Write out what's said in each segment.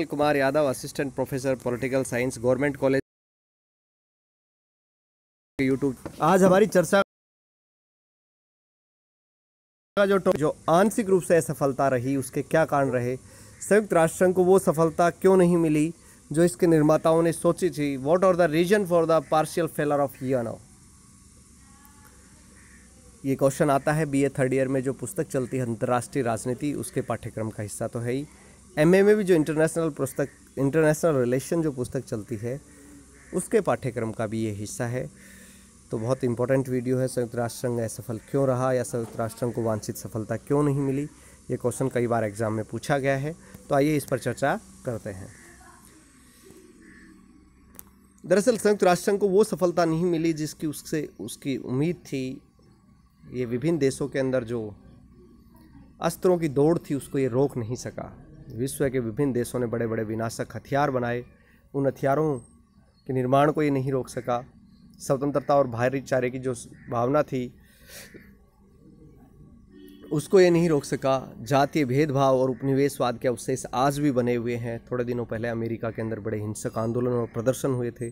Kumar Yadav, assistant professor political science, government college YouTube. आज हमारी चर्चा का जो आंशिक रूप से असफलता रही, उसके क्या कारण रहे, संयुक्त राष्ट्र संघ को वो सफलता क्यों नहीं मिली जो इसके निर्माताओं ने सोची थी। What are the reason for the partial failure of UNO. ये क्वेश्चन आता है बीए थर्ड ईयर में जो पुस्तक चलती है अंतर्राष्ट्रीय राजनीति, उसके पाठ्यक्रम का हिस्सा तो है ही। एमए में भी जो इंटरनेशनल रिलेशन जो पुस्तक चलती है उसके पाठ्यक्रम का भी ये हिस्सा है। तो बहुत इंपॉर्टेंट वीडियो है। संयुक्त राष्ट्र संघ असफल क्यों रहा या संयुक्त राष्ट्र संघ को वांछित सफलता क्यों नहीं मिली, ये क्वेश्चन कई बार एग्जाम में पूछा गया है। तो आइए इस पर चर्चा करते हैं। दरअसल संयुक्त राष्ट्र संघ को वो सफलता नहीं मिली जिसकी उसकी उम्मीद थी। ये विभिन्न देशों के अंदर जो अस्त्रों की दौड़ थी उसको ये रोक नहीं सका। विश्व के विभिन्न देशों ने बड़े बड़े विनाशक हथियार बनाए, उन हथियारों के निर्माण को ये नहीं रोक सका। स्वतंत्रता और भाईचारे की जो भावना थी उसको ये नहीं रोक सका। जातीय भेदभाव और उपनिवेशवाद के अवशेष आज भी बने हुए हैं। थोड़े दिनों पहले अमेरिका के अंदर बड़े हिंसक आंदोलन और प्रदर्शन हुए थे।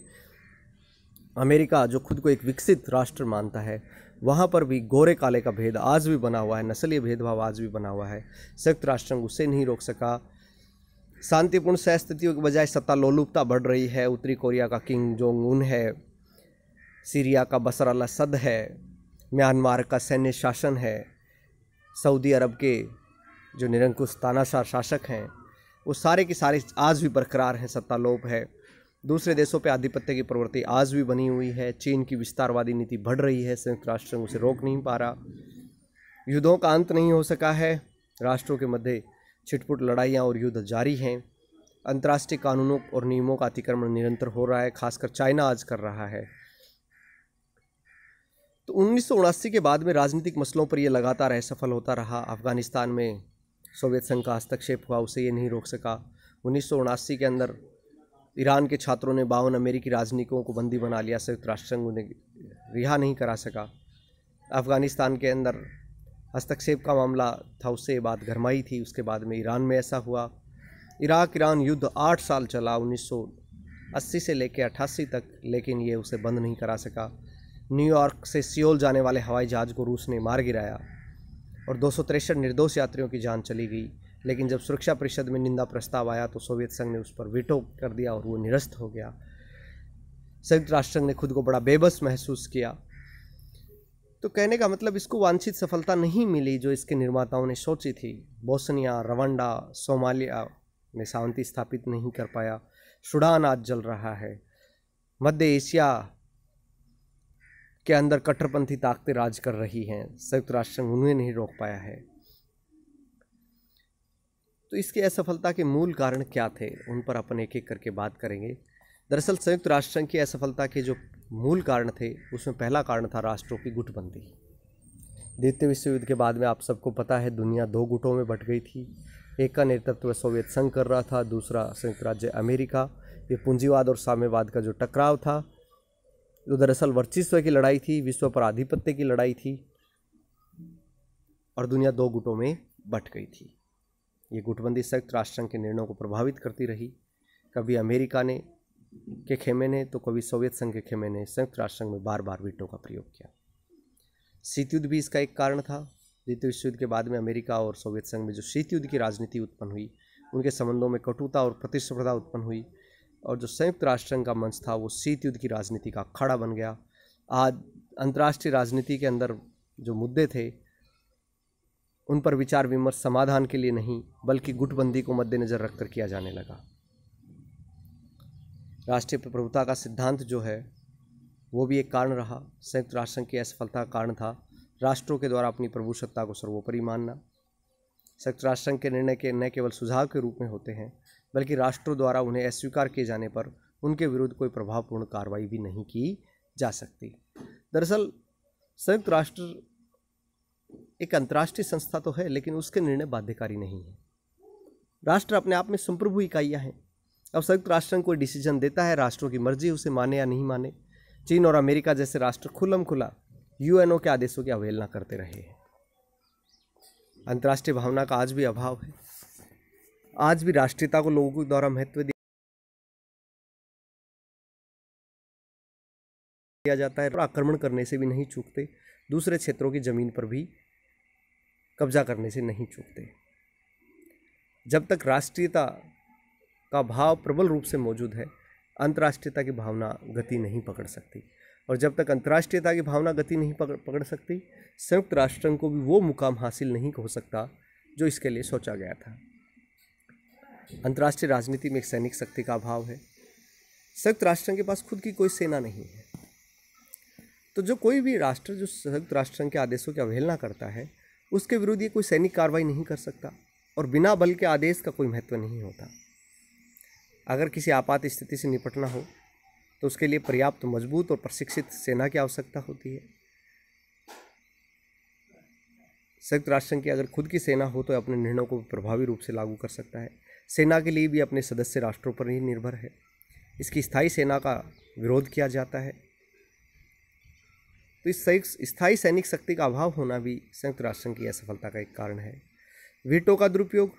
अमेरिका जो खुद को एक विकसित राष्ट्र मानता है, वहाँ पर भी गोरे काले का भेद आज भी बना हुआ है, नस्लीय भेदभाव आज भी बना हुआ है। संयुक्त राष्ट्र संघ उसे नहीं रोक सका। शांतिपूर्ण सह स्थितियों के बजाय सत्ता लोलुपता बढ़ रही है। उत्तरी कोरिया का किम जोंग उन है, सीरिया का बशर अल असद है, म्यांमार का सैन्य शासन है, सऊदी अरब के जो निरंकुश तानाशाह शासक हैं वो सारे के सारे आज भी बरकरार हैं, सत्ता लोप है। दूसरे देशों पे आधिपत्य की प्रवृत्ति आज भी बनी हुई है। चीन की विस्तारवादी नीति बढ़ रही है, संयुक्त राष्ट्र संघ उसे रोक नहीं पा रहा। युद्धों का अंत नहीं हो सका है, राष्ट्रों के मध्य छिटपुट लड़ाइयाँ और युद्ध जारी हैं। अंतर्राष्ट्रीय कानूनों और नियमों का अतिक्रमण निरंतर हो रहा है, खासकर चाइना आज कर रहा है। तो 1979 के बाद में राजनीतिक मसलों पर यह लगातार असफल होता रहा। अफगानिस्तान में सोवियत संघ का हस्तक्षेप हुआ, उसे ये नहीं रोक सका। 1979 के अंदर ईरान के छात्रों ने 52 अमेरिकी राजनयिकों को बंदी बना लिया, संयुक्त राष्ट्र संघ उन्हें रिहा नहीं करा सका। अफगानिस्तान के अंदर हस्तक्षेप का मामला था, उससे बात गरमाई थी। उसके बाद में ईरान में ऐसा हुआ। इराक ईरान युद्ध 8 साल चला, 1980 से लेकर 88 तक, लेकिन ये उसे बंद नहीं करा सका। न्यूयॉर्क से सियोल जाने वाले हवाई जहाज़ को रूस ने मार गिराया और 263 निर्दोष यात्रियों की जान चली गई। लेकिन जब सुरक्षा परिषद में निंदा प्रस्ताव आया तो सोवियत संघ ने उस पर वीटो कर दिया और वो निरस्त हो गया। संयुक्त राष्ट्र संघ ने खुद को बड़ा बेबस महसूस किया। तो कहने का मतलब इसको वांछित सफलता नहीं मिली जो इसके निर्माताओं ने सोची थी। बोस्निया, रवांडा, सोमालिया में शांति स्थापित नहीं कर पाया। सूडान आज जल रहा है। मध्य एशिया के अंदर कट्टरपंथी ताकतें राज कर रही हैं। संयुक्त राष्ट्र संघ उन्हें नहीं रोक पाया है। तो इसकी असफलता के मूल कारण क्या थे, उन पर अपन एक एक करके बात करेंगे। दरअसल संयुक्त राष्ट्र संघ की असफलता के जो मूल कारण थे उसमें पहला कारण था राष्ट्रों की गुटबंदी। द्वितीय विश्व युद्ध के बाद में आप सबको पता है दुनिया 2 गुटों में बट गई थी। एक का नेतृत्व सोवियत संघ कर रहा था, दूसरा संयुक्त राज्य अमेरिका। ये पूंजीवाद और साम्यवाद का जो टकराव था, जो दरअसल वर्चस्व की लड़ाई थी, विश्व पर आधिपत्य की लड़ाई थी, और दुनिया 2 गुटों में बट गई थी। ये गुटबंदी संयुक्त राष्ट्र संघ के निर्णयों को प्रभावित करती रही। कभी अमेरिका ने के खेमे ने तो कभी सोवियत संघ के खेमे ने संयुक्त राष्ट्र संघ में बार बार वीटो का प्रयोग किया। शीत युद्ध भी इसका एक कारण था। द्वितीय विश्व युद्ध के बाद में अमेरिका और सोवियत संघ में जो शीत युद्ध की राजनीति उत्पन्न हुई, उनके संबंधों में कटुता और प्रतिस्पर्धा उत्पन्न हुई, और जो संयुक्त राष्ट्र संघ का मंच था वो शीत युद्ध की राजनीति का अखाड़ा बन गया। आज अंतर्राष्ट्रीय राजनीति के अंदर जो मुद्दे थे उन पर विचार विमर्श समाधान के लिए नहीं बल्कि गुटबंदी को मद्देनजर रखकर किया जाने लगा। राष्ट्रीय प्रभुता का सिद्धांत जो है वो भी एक कारण रहा। संयुक्त राष्ट्र संघ की असफलता का कारण था राष्ट्रों के द्वारा अपनी प्रभुसत्ता को सर्वोपरि मानना। संयुक्त राष्ट्र संघ के निर्णय के न केवल सुझाव के रूप में होते हैं बल्कि राष्ट्रों द्वारा उन्हें अस्वीकार किए जाने पर उनके विरुद्ध कोई प्रभावपूर्ण कार्रवाई भी नहीं की जा सकती। दरअसल संयुक्त राष्ट्र एक अंतर्राष्ट्रीय संस्था तो है, लेकिन उसके निर्णय बाध्यकारी नहीं है। राष्ट्र अपने आप में संप्रभु इकाइयाँ हैं। अब संयुक्त राष्ट्र कोई डिसीजन देता है, राष्ट्रों की मर्जी उसे माने या नहीं माने। चीन और अमेरिका जैसे राष्ट्र खुल्लम खुला यूएनओ के आदेशों की अवहेलना करते रहे हैं। अंतर्राष्ट्रीय भावना का आज भी अभाव है। आज भी राष्ट्रीयता को लोगों के द्वारा महत्व दिया जाता है और आक्रमण करने से भी नहीं चूकते, दूसरे क्षेत्रों की जमीन पर भी कब्जा करने से नहीं चूकते। जब तक राष्ट्रीयता का भाव प्रबल रूप से मौजूद है, अंतर्राष्ट्रीयता की भावना गति नहीं पकड़ सकती, और जब तक अंतर्राष्ट्रीयता की भावना गति नहीं पकड़ सकती, संयुक्त राष्ट्र संघ को भी वो मुकाम हासिल नहीं हो सकता जो इसके लिए सोचा गया था। अंतर्राष्ट्रीय राजनीति में एक सैनिक शक्ति का अभाव है। संयुक्त राष्ट्र संघ के पास खुद की कोई सेना नहीं है, तो जो कोई भी राष्ट्र जो संयुक्त राष्ट्र संघ के आदेशों की अवहेलना करता है, उसके विरुद्ध ये कोई सैनिक कार्रवाई नहीं कर सकता, और बिना बल के आदेश का कोई महत्व नहीं होता। अगर किसी आपात स्थिति से निपटना हो तो उसके लिए पर्याप्त मजबूत और प्रशिक्षित सेना की आवश्यकता होती है। संयुक्त राष्ट्र संघ की अगर खुद की सेना हो तो अपने निर्णयों को प्रभावी रूप से लागू कर सकता है। सेना के लिए भी अपने सदस्य राष्ट्रों पर ही निर्भर है। इसकी स्थायी सेना का विरोध किया जाता है, तो इस स्थायी सैनिक शक्ति का अभाव होना भी संयुक्त राष्ट्र संघ की असफलता का एक कारण है। वीटो का दुरुपयोग,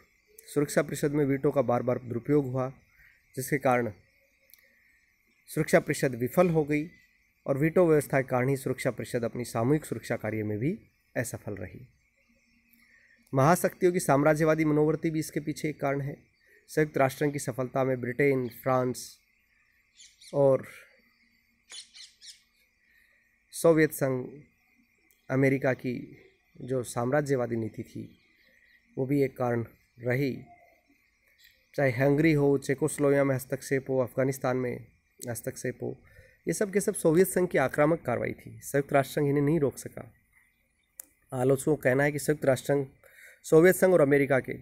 सुरक्षा परिषद में वीटो का बार बार दुरुपयोग हुआ, जिसके कारण सुरक्षा परिषद विफल हो गई, और वीटो व्यवस्था के कारण ही सुरक्षा परिषद अपनी सामूहिक सुरक्षा कार्य में भी असफल रही। महाशक्तियों की साम्राज्यवादी मनोवृत्ति भी इसके पीछे एक कारण है। संयुक्त राष्ट्र संघ की सफलता में ब्रिटेन, फ्रांस और सोवियत संघ, अमेरिका की जो साम्राज्यवादी नीति थी वो भी एक कारण रही। चाहे हंगरी हो, चेकोस्लोवाकिया में हस्तक्षेप हो, अफगानिस्तान में हस्तक्षेप हो, ये सब के सब सोवियत संघ की आक्रामक कार्रवाई थी। संयुक्त राष्ट्र संघ इन्हें नहीं रोक सका। आलोचकों का कहना है कि संयुक्त राष्ट्र संघ सोवियत संघ और अमेरिका के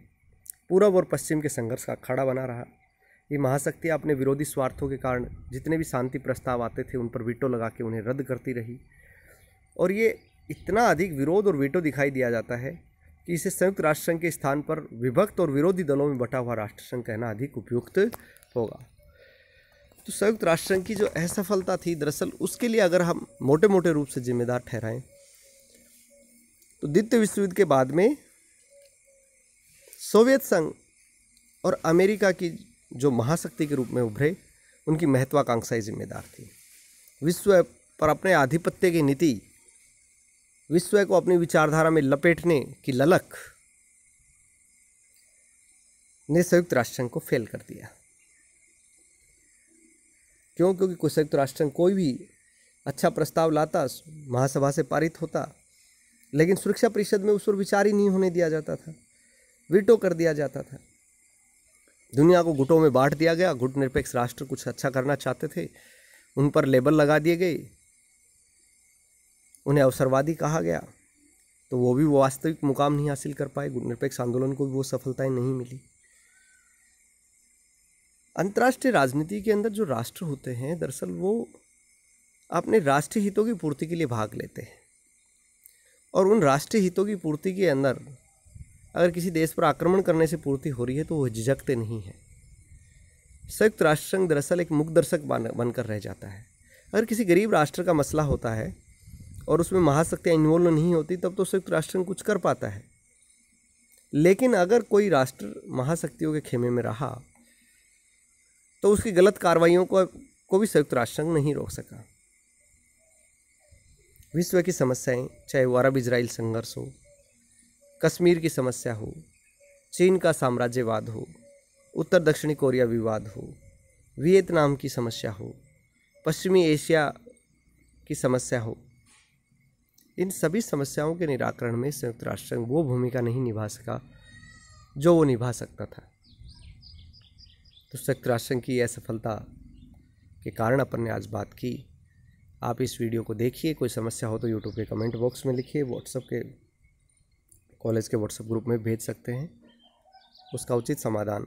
पूर्व और पश्चिम के संघर्ष का अखाड़ा बना रहा। ये महाशक्तियाँ अपने विरोधी स्वार्थों के कारण जितने भी शांति प्रस्ताव आते थे उन पर वीटो लगा के उन्हें रद्द करती रही, और ये इतना अधिक विरोध और वीटो दिखाई दिया जाता है कि इसे संयुक्त राष्ट्र संघ के स्थान पर विभक्त और विरोधी दलों में बटा हुआ राष्ट्र संघ कहना अधिक उपयुक्त होगा। तो संयुक्त राष्ट्र संघ की जो असफलता थी, दरअसल उसके लिए अगर हम मोटे मोटे रूप से जिम्मेदार ठहराएं तो द्वितीय विश्व युद्ध के बाद में सोवियत संघ और अमेरिका की जो महाशक्ति के रूप में उभरे, उनकी महत्वाकांक्षाएं जिम्मेदार थी। विश्व पर अपने आधिपत्य की नीति, विश्व को अपनी विचारधारा में लपेटने की ललक ने संयुक्त राष्ट्र संघ को फेल कर दिया। क्यों? क्योंकि संयुक्त राष्ट्र संघ कोई भी अच्छा प्रस्ताव लाता, महासभा से पारित होता, लेकिन सुरक्षा परिषद में उस पर विचार ही नहीं होने दिया जाता था, वीटो कर दिया जाता था। दुनिया को गुटों में बांट दिया गया। गुट निरपेक्ष राष्ट्र कुछ अच्छा करना चाहते थे, उन पर लेबल लगा दिए गए, उन्हें अवसरवादी कहा गया, तो वो भी वो वास्तविक मुकाम नहीं हासिल कर पाए। गुट निरपेक्ष आंदोलन को भी वो सफलताएं नहीं मिली। अंतर्राष्ट्रीय राजनीति के अंदर जो राष्ट्र होते हैं, दरअसल वो अपने राष्ट्रीय हितों की पूर्ति के लिए भाग लेते हैं, और उन राष्ट्रीय हितों की पूर्ति के अंदर अगर किसी देश पर आक्रमण करने से पूर्ति हो रही है तो वो झिझकते नहीं हैं। संयुक्त राष्ट्र संघ दरअसल एक मुखदर्शक बनकर रह जाता है। अगर किसी गरीब राष्ट्र का मसला होता है और उसमें महाशक्तियाँ इन्वॉल्व नहीं होती, तब तो संयुक्त राष्ट्र संघ कुछ कर पाता है। लेकिन अगर कोई राष्ट्र महाशक्तियों के खेमे में रहा तो उसकी गलत कार्रवाइयों को भी संयुक्त राष्ट्र संघ नहीं रोक सका। विश्व की समस्याएं, चाहे वो अरब इजराइल संघर्ष हो, कश्मीर की समस्या हो, चीन का साम्राज्यवाद हो, उत्तर दक्षिणी कोरिया विवाद हो, वियतनाम की समस्या हो, पश्चिमी एशिया की समस्या हो, इन सभी समस्याओं के निराकरण में संयुक्त राष्ट्र संघ वो भूमिका नहीं निभा सका जो वो निभा सकता था। तो संयुक्त राष्ट्र संघ की असफलता के कारण अपन ने आज बात की। आप इस वीडियो को देखिए, कोई समस्या हो तो यूट्यूब के कमेंट बॉक्स में लिखिए, व्हाट्सएप के कॉलेज के व्हाट्सएप ग्रुप में भेज सकते हैं, उसका उचित समाधान